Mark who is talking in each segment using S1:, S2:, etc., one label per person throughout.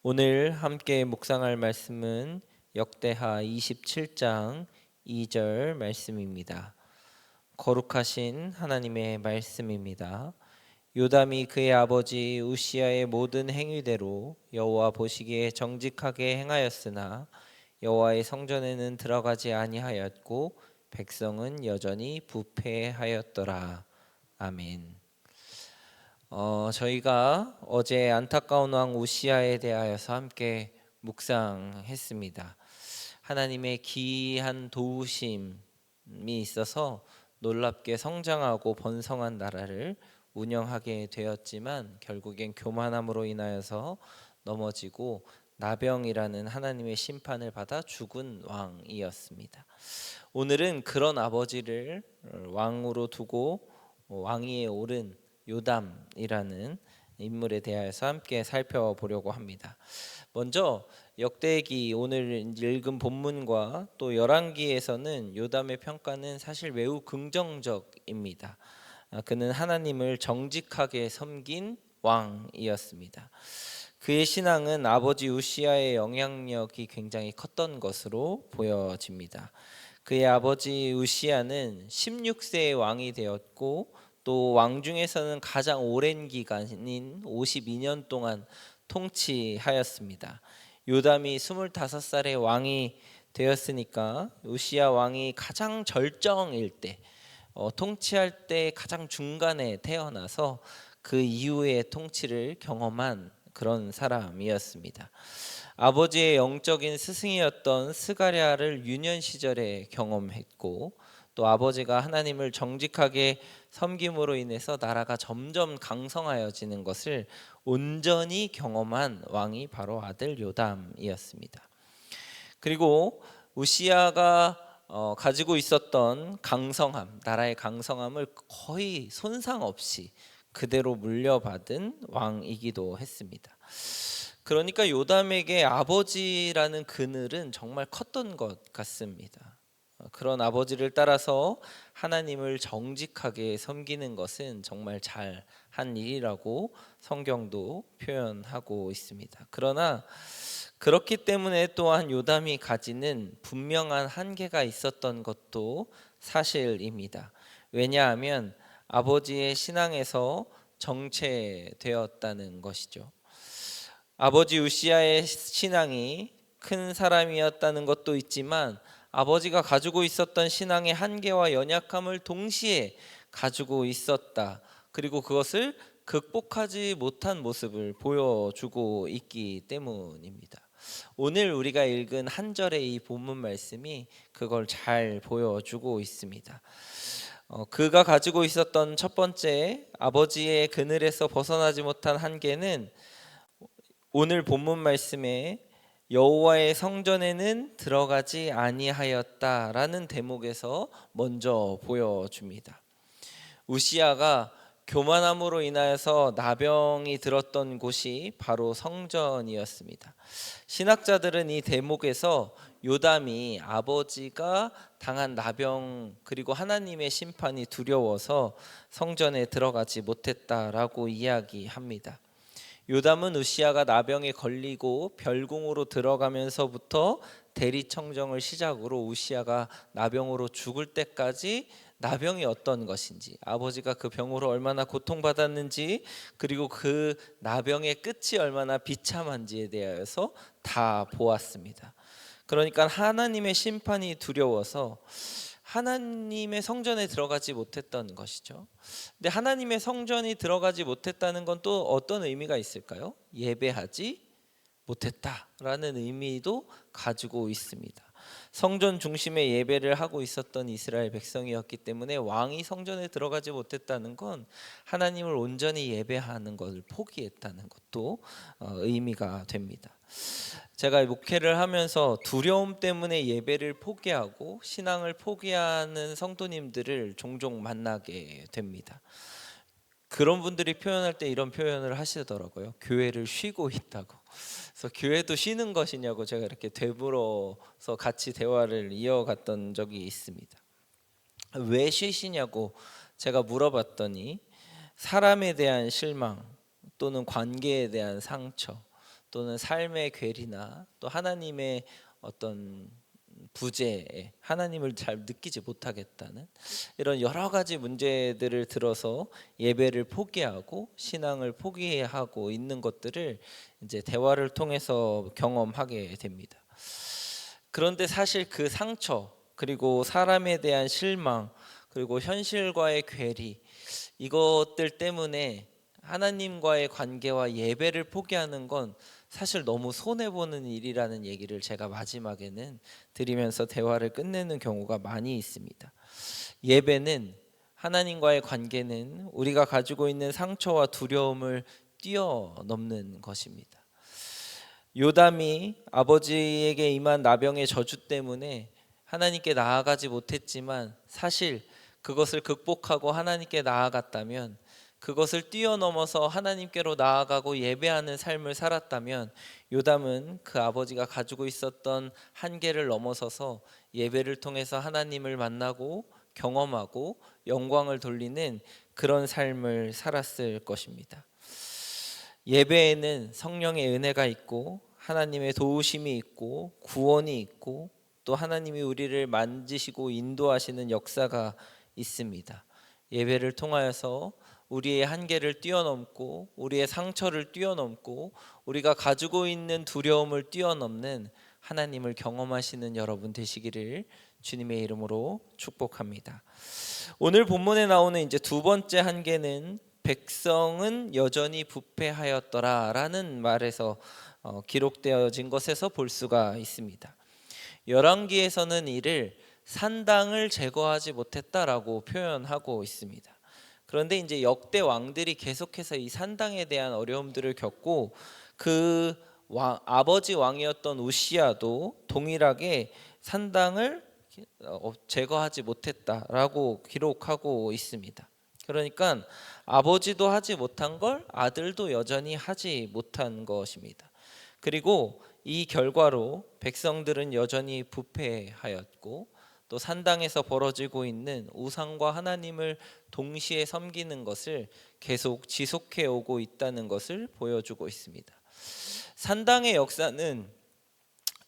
S1: 오늘 함께 묵상할 말씀은 역대하 27장 2절 말씀입니다. 거룩하신 하나님의 말씀입니다. 요담이 그의 아버지 우시야의 모든 행위대로 여호와 보시기에 정직하게 행하였으나 여호와의 성전에는 들어가지 아니하였고 백성은 여전히 부패하였더라. 아멘. 저희가 어제 안타까운 왕 우시야에 대하여서 함께 묵상했습니다. 하나님의 기이한 도우심이 있어서 놀랍게 성장하고 번성한 나라를 운영하게 되었지만 결국엔 교만함으로 인하여서 넘어지고 나병이라는 하나님의 심판을 받아 죽은 왕이었습니다. 오늘은 그런 아버지를 왕으로 두고 왕위에 오른 요담이라는 인물에 대해서 함께 살펴보려고 합니다. 먼저 역대기 오늘 읽은 본문과 또 열왕기에서는 요담의 평가는 사실 매우 긍정적입니다. 그는 하나님을 정직하게 섬긴 왕이었습니다. 그의 신앙은 아버지 우시야의 영향력이 굉장히 컸던 것으로 보여집니다. 그의 아버지 우시야는 16세의 왕이 되었고 또 왕 중에서는 가장 오랜 기간인 52년 동안 통치하였습니다. 요담이 25살의 왕이 되었으니까 우시야 왕이 가장 절정일 때 통치할 때 가장 중간에 태어나서 그 이후의 통치를 경험한 그런 사람이었습니다. 아버지의 영적인 스승이었던 스가랴를 유년 시절에 경험했고 또 아버지가 하나님을 정직하게 섬김으로 인해서 나라가 점점 강성하여지는 것을 온전히 경험한 왕이 바로 아들 요담이었습니다. 그리고 우시야가 가지고 있었던 강성함, 나라의 강성함을 거의 손상 없이 그대로 물려받은 왕이기도 했습니다. 그러니까 요담에게 아버지라는 그늘은 정말 컸던 것 같습니다. 그런 아버지를 따라서 하나님을 정직하게 섬기는 것은 정말 잘한 일이라고 성경도 표현하고 있습니다. 그러나 그렇기 때문에 또한 요담이 가지는 분명한 한계가 있었던 것도 사실입니다. 왜냐하면 아버지의 신앙에서 정체되었다는 것이죠. 아버지 우시야의 신앙이 큰 사람이었다는 것도 있지만 아버지가 가지고 있었던 신앙의 한계와 연약함을 동시에 가지고 있었다. 그리고 그것을 극복하지 못한 모습을 보여주고 있기 때문입니다. 오늘 우리가 읽은 한 절의 이 본문 말씀이 그걸 잘 보여주고 있습니다. 그가 가지고 있었던 첫 번째 아버지의 그늘에서 벗어나지 못한 한계는 오늘 본문 말씀에 여호와의 성전에는 들어가지 아니하였다라는 대목에서 먼저 보여줍니다. 우시야가 교만함으로 인하여서 나병이 들었던 곳이 바로 성전이었습니다. 신학자들은 이 대목에서 요담이 아버지가 당한 나병 그리고 하나님의 심판이 두려워서 성전에 들어가지 못했다라고 이야기합니다. 요담은 우시야가 나병에 걸리고 별궁으로 들어가면서부터 대리청정을 시작으로 우시야가 나병으로 죽을 때까지 나병이 어떤 것인지, 아버지가 그 병으로 얼마나 고통받았는지, 그리고 그 나병의 끝이 얼마나 비참한지에 대하여서 다 보았습니다. 그러니까 하나님의 심판이 두려워서 하나님의 성전에 들어가지 못했던 것이죠. 근데 하나님의 성전이 들어가지 못했다는 건 또 어떤 의미가 있을까요? 예배하지 못했다라는 의미도 가지고 있습니다. 성전 중심의 예배를 하고 있었던 이스라엘 백성이었기 때문에 왕이 성전에 들어가지 못했다는 건 하나님을 온전히 예배하는 것을 포기했다는 것도 의미가 됩니다. 제가 목회를 하면서 두려움 때문에 예배를 포기하고 신앙을 포기하는 성도님들을 종종 만나게 됩니다. 그런 분들이 표현할 때 이런 표현을 하시더라고요. 교회를 쉬고 있다고. 그래서 교회도 쉬는 것이냐고 제가 이렇게 되물어서 같이 대화를 이어갔던 적이 있습니다. 왜 쉬시냐고 제가 물어봤더니 사람에 대한 실망 또는 관계에 대한 상처 또는 삶의 괴리나 또 하나님의 어떤 부재에 하나님을 잘 느끼지 못하겠다는 이런 여러 가지 문제들을 들어서 예배를 포기하고 신앙을 포기하고 있는 것들을 이제 대화를 통해서 경험하게 됩니다. 그런데 사실 그 상처, 그리고 사람에 대한 실망, 그리고 현실과의 괴리, 이것들 때문에 하나님과의 관계와 예배를 포기하는 건 사실 너무 손해보는 일이라는 얘기를 제가 마지막에는 드리면서 대화를 끝내는 경우가 많이 있습니다. 예배는, 하나님과의 관계는 우리가 가지고 있는 상처와 두려움을 뛰어넘는 것입니다. 요담이 아버지에게 임한 나병의 저주 때문에 하나님께 나아가지 못했지만, 사실 그것을 극복하고 하나님께 나아갔다면, 그것을 뛰어넘어서 하나님께로 나아가고 예배하는 삶을 살았다면, 요담은 그 아버지가 가지고 있었던 한계를 넘어서서 예배를 통해서 하나님을 만나고 경험하고 영광을 돌리는 그런 삶을 살았을 것입니다. 예배에는 성령의 은혜가 있고 하나님의 도우심이 있고 구원이 있고 또 하나님이 우리를 만지시고 인도하시는 역사가 있습니다. 예배를 통하여서 우리의 한계를 뛰어넘고 우리의 상처를 뛰어넘고 우리가 가지고 있는 두려움을 뛰어넘는 하나님을 경험하시는 여러분 되시기를 주님의 이름으로 축복합니다. 오늘 본문에 나오는 이제 두 번째 한계는 백성은 여전히 부패하였더라라는 말에서 기록되어진 것에서 볼 수가 있습니다. 열왕기에서는 이를 산당을 제거하지 못했다라고 표현하고 있습니다. 그런데 이제 역대 왕들이 계속해서 이 산당에 대한 어려움들을 겪고 그 아버지 왕이었던 우시야도 동일하게 산당을 제거하지 못했다라고 기록하고 있습니다. 그러니까 아버지도 하지 못한 걸 아들도 여전히 하지 못한 것입니다. 그리고 이 결과로 백성들은 여전히 부패하였고 또 산당에서 벌어지고 있는 우상과 하나님을 동시에 섬기는 것을 계속 지속해 오고 있다는 것을 보여주고 있습니다. 산당의 역사는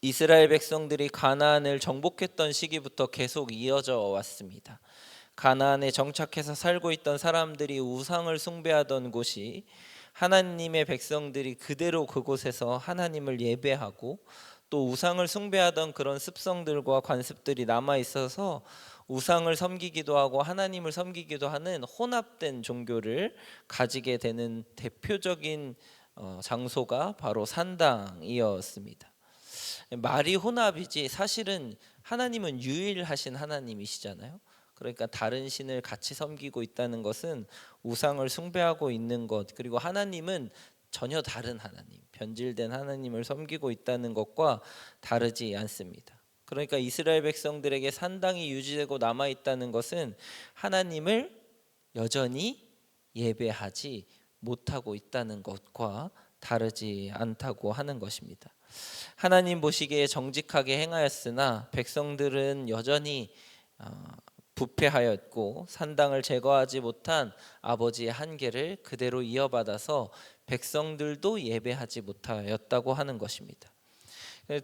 S1: 이스라엘 백성들이 가나안을 정복했던 시기부터 계속 이어져 왔습니다. 가나안에 정착해서 살고 있던 사람들이 우상을 숭배하던 곳이 하나님의 백성들이 그대로 그곳에서 하나님을 예배하고 또 우상을 숭배하던 그런 습성들과 관습들이 남아 있어서 우상을 섬기기도 하고 하나님을 섬기기도 하는 혼합된 종교를 가지게 되는 대표적인 장소가 바로 산당이었습니다. 말이 혼합이지 사실은 하나님은 유일하신 하나님이시잖아요. 그러니까 다른 신을 같이 섬기고 있다는 것은 우상을 숭배하고 있는 것, 그리고 하나님은 전혀 다른 하나님, 변질된 하나님을 섬기고 있다는 것과 다르지 않습니다. 그러니까 이스라엘 백성들에게 산당이 유지되고 남아 있다는 것은 하나님을 여전히 예배하지 못하고 있다는 것과 다르지 않다고 하는 것입니다. 하나님 보시기에 정직하게 행하였으나 백성들은 여전히 부패하였고 산당을 제거하지 못한 아버지의 한계를 그대로 이어받아서 백성들도 예배하지 못하였다고 하는 것입니다.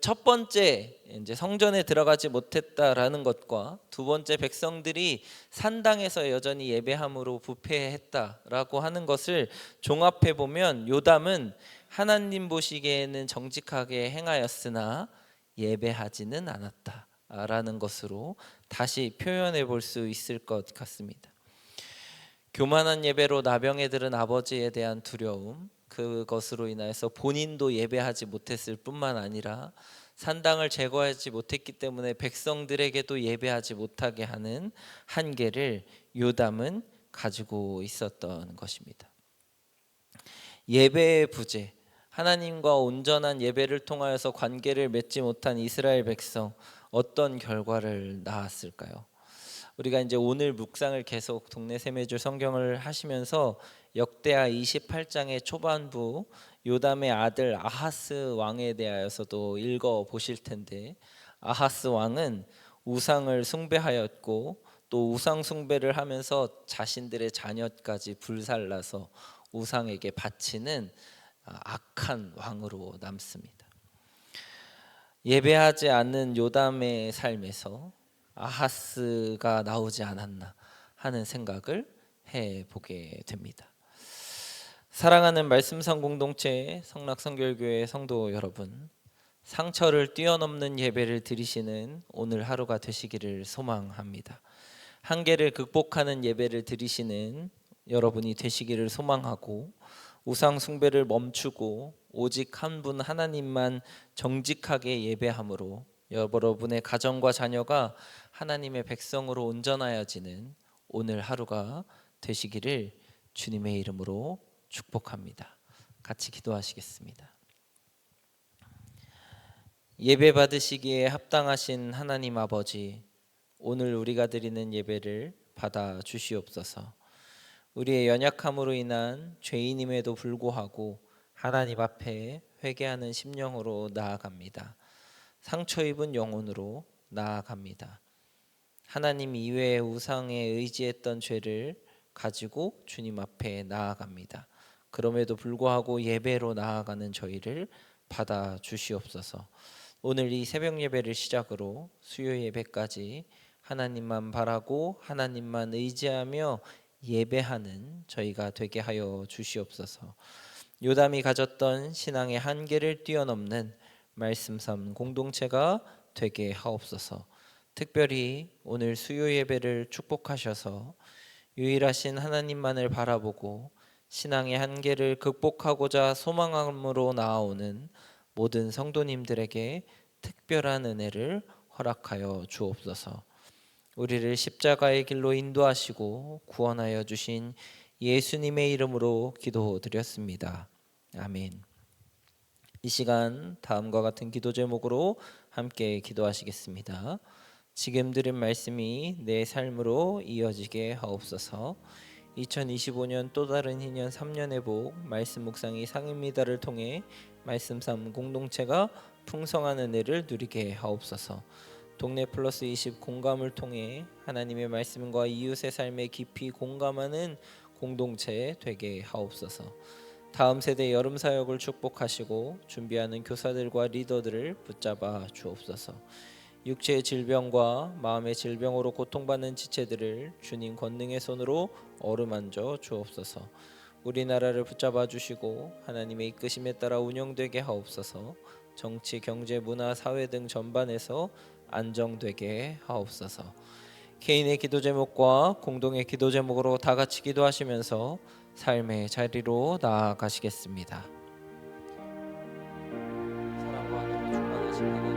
S1: 첫 번째, 이제 성전에 들어가지 못했다라는 것과 두 번째, 백성들이 산당에서 여전히 예배함으로 부패했다라고 하는 것을 종합해 보면 요담은 하나님 보시기에는 정직하게 행하였으나 예배하지는 않았다라는 것으로 다시 표현해 볼 수 있을 것 같습니다. 교만한 예배로 나병에 들은 아버지에 대한 두려움, 그것으로 인하여서 본인도 예배하지 못했을 뿐만 아니라 산당을 제거하지 못했기 때문에 백성들에게도 예배하지 못하게 하는 한계를 요담은 가지고 있었던 것입니다. 예배의 부재, 하나님과 온전한 예배를 통하여서 관계를 맺지 못한 이스라엘 백성, 어떤 결과를 낳았을까요? 우리가 이제 오늘 묵상을 계속 동네 세매주 성경을 하시면서 역대하 28장의 초반부 요담의 아들 아하스 왕에 대하여서도 읽어 보실 텐데, 아하스 왕은 우상을 숭배하였고 또 우상 숭배를 하면서 자신들의 자녀까지 불살라서 우상에게 바치는 악한 왕으로 남습니다. 예배하지 않는 요담의 삶에서 아하스가 나오지 않았나 하는 생각을 해보게 됩니다. 사랑하는 말씀상 공동체 성락성결교회 성도 여러분, 상처를 뛰어넘는 예배를 드리시는 오늘 하루가 되시기를 소망합니다. 한계를 극복하는 예배를 드리시는 여러분이 되시기를 소망하고, 우상 숭배를 멈추고 오직 한 분 하나님만 정직하게 예배함으로 여러분의 가정과 자녀가 하나님의 백성으로 온전하여지는 오늘 하루가 되시기를 주님의 이름으로 축복합니다. 같이 기도하시겠습니다. 예배 받으시기에 합당하신 하나님 아버지, 오늘 우리가 드리는 예배를 받아 주시옵소서. 우리의 연약함으로 인한 죄인임에도 불구하고 하나님 앞에 회개하는 심령으로 나아갑니다. 상처 입은 영혼으로 나아갑니다. 하나님 이외의 우상에 의지했던 죄를 가지고 주님 앞에 나아갑니다. 그럼에도 불구하고 예배로 나아가는 저희를 받아 주시옵소서. 오늘 이 새벽 예배를 시작으로 수요 예배까지 하나님만 바라고 하나님만 의지하며 예배하는 저희가 되게 하여 주시옵소서. 요담이 가졌던 신앙의 한계를 뛰어넘는 말씀삼 공동체가 되게 하옵소서. 특별히 오늘 수요 예배를 축복하셔서 유일하신 하나님만을 바라보고 신앙의 한계를 극복하고자 소망함으로 나아오는 모든 성도님들에게 특별한 은혜를 허락하여 주옵소서. 우리를 십자가의 길로 인도하시고 구원하여 주신 예수님의 이름으로 기도드렸습니다. 아멘. 이 시간 다음과 같은 기도 제목으로 함께 기도하시겠습니다. 지금 들은 말씀이 내 삶으로 이어지게 하옵소서. 2025년 또 다른 희년 3년의 복 말씀 묵상이 상입니다를 통해 말씀 삼 공동체가 풍성한 은혜를 누리게 하옵소서. 동네 플러스 20 공감을 통해 하나님의 말씀과 이웃의 삶에 깊이 공감하는 공동체 되게 하옵소서. 다음 세대 여름 사역을 축복하시고 준비하는 교사들과 리더들을 붙잡아 주옵소서. 육체의 질병과 마음의 질병으로 고통받는 지체들을 주님 권능의 손으로 어루만져 주옵소서. 우리나라를 붙잡아 주시고 하나님의 이끄심에 따라 운영되게 하옵소서. 정치, 경제, 문화, 사회 등 전반에서 안정되게 하옵소서. 개인의 기도 제목과 공동의 기도 제목으로 다 같이 기도하시면서 삶의 자리로 나아가시겠습니다. 사랑과 은혜로 충만하신 하나님,